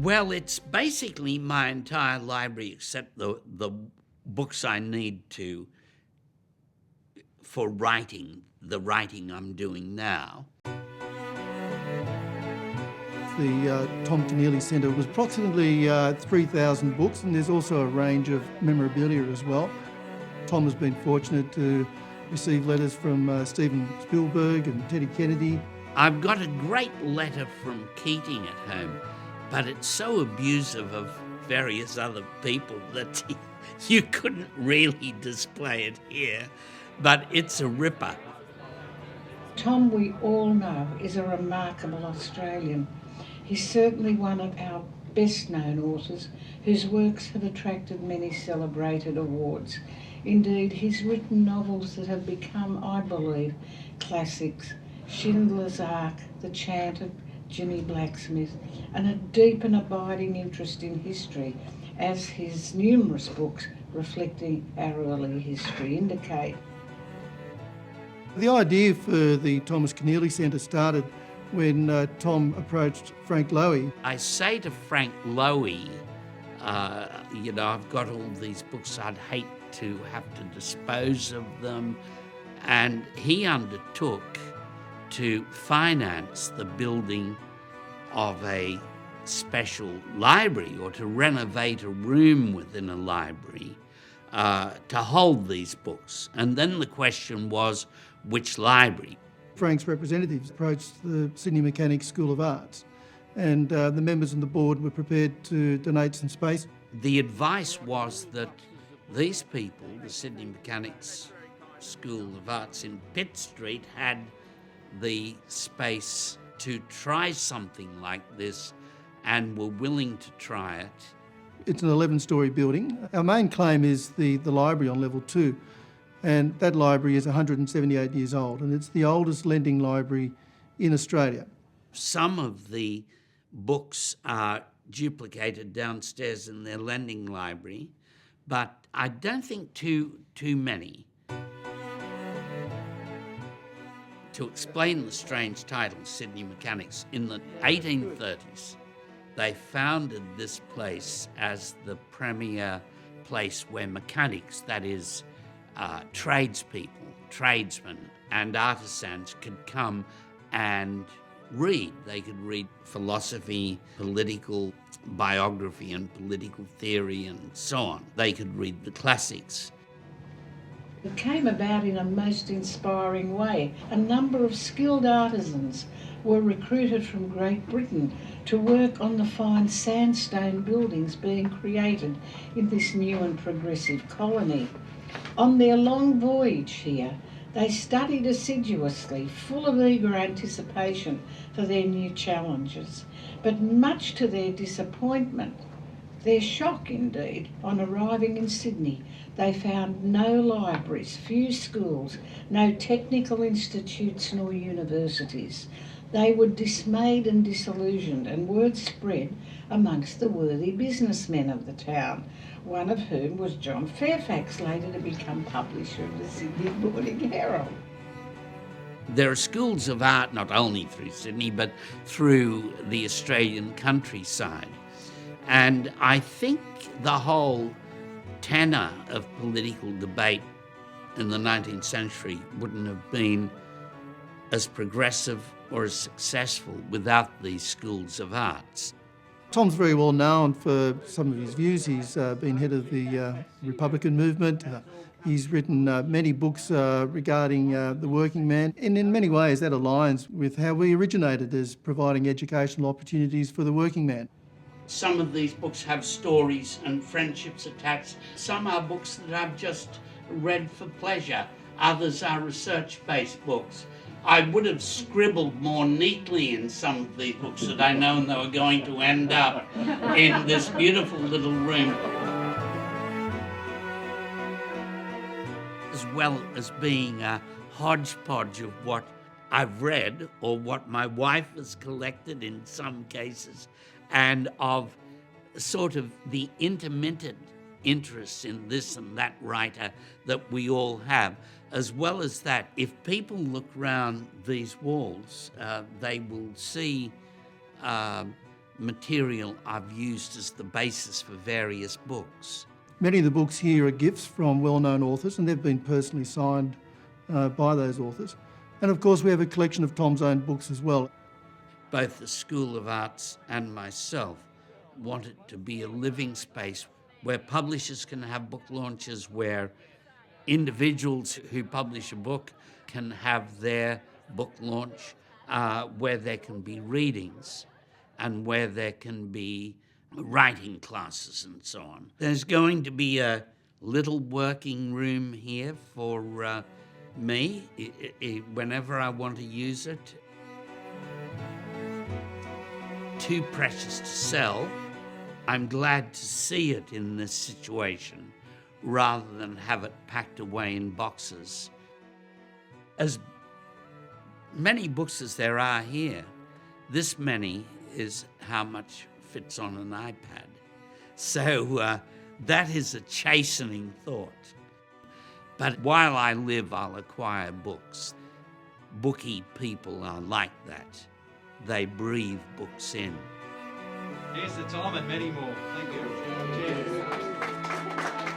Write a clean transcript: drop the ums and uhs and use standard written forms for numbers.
Well, it's basically my entire library except the books I need for writing, the writing I'm doing now. The Tom Keneally Centre was approximately 3,000 books, and there's also a range of memorabilia as well. Tom has been fortunate to receive letters from Steven Spielberg and Teddy Kennedy. I've got a great letter from Keating at home, but it's so abusive of various other people that you couldn't really display it here, but it's a ripper. Tom, we all know, is a remarkable Australian. He's certainly one of our best-known authors whose works have attracted many celebrated awards. Indeed, he's written novels that have become, I believe, classics. Schindler's Ark, The Chant of Jimmy Blacksmith, and a deep and abiding interest in history, as his numerous books reflecting our early history indicate. The idea for the Thomas Keneally Centre started when Tom approached Frank Lowy. I say to Frank Lowy, I've got all these books, I'd hate to have to dispose of them. And he undertook to finance the building of a special library, or to renovate a room within a library to hold these books. And then the question was, which library? Frank's representatives approached the Sydney Mechanics School of Arts, and the members of the board were prepared to donate some space. The advice was that these people, the Sydney Mechanics School of Arts in Pitt Street, had the space to try something like this and were willing to try it. It's an 11-storey building. Our main claim is the library on level 2. And that library is 178 years old, and it's the oldest lending library in Australia. Some of the books are duplicated downstairs in their lending library, but I don't think too many. To explain the strange title, Sydney Mechanics, in the 1830s, they founded this place as the premier place where mechanics, that is, tradespeople, tradesmen and artisans could come and read. They could read philosophy, political biography and political theory and so on. They could read the classics. It came about in a most inspiring way. A number of skilled artisans were recruited from Great Britain to work on the fine sandstone buildings being created in this new and progressive colony. On their long voyage here, they studied assiduously, full of eager anticipation for their new challenges. But much to their disappointment, their shock indeed, on arriving in Sydney, they found no libraries, few schools, no technical institutes nor universities. They were dismayed and disillusioned, and word spread amongst the worthy businessmen of the town, one of whom was John Fairfax, later to become publisher of the Sydney Morning Herald. There are schools of art not only through Sydney, but through the Australian countryside. And I think the whole tenor of political debate in the 19th century wouldn't have been as progressive or as successful without these schools of arts. Tom's very well known for some of his views. He's been head of the Republican movement. He's written many books regarding the working man, and in many ways that aligns with how we originated as providing educational opportunities for the working man. Some of these books have stories and friendships attached. Some are books that I've just read for pleasure. Others are research-based books. I would have scribbled more neatly in some of these books had I known they were going to end up in this beautiful little room. As well as being a hodgepodge of what I've read or what my wife has collected in some cases, and of sort of the intermittent interests in this and that writer that we all have. As well as that, if people look round these walls, they will see material I've used as the basis for various books. Many of the books here are gifts from well-known authors, and they've been personally signed by those authors. And of course, we have a collection of Tom's own books as well. Both the School of Arts and myself want it to be a living space where publishers can have book launches, where individuals who publish a book can have their book launch, where there can be readings and where there can be writing classes and so on. There's going to be a little working room here for me whenever I want to use it. Too precious to sell. I'm glad to see it in this situation rather than have it packed away in boxes. As many books as there are here, this many is how much fits on an iPad. So that is a chastening thought. But while I live, I'll acquire books. Booky people are like that. They breathe books in. Here's the Tom and many more. Thank you. Cheers.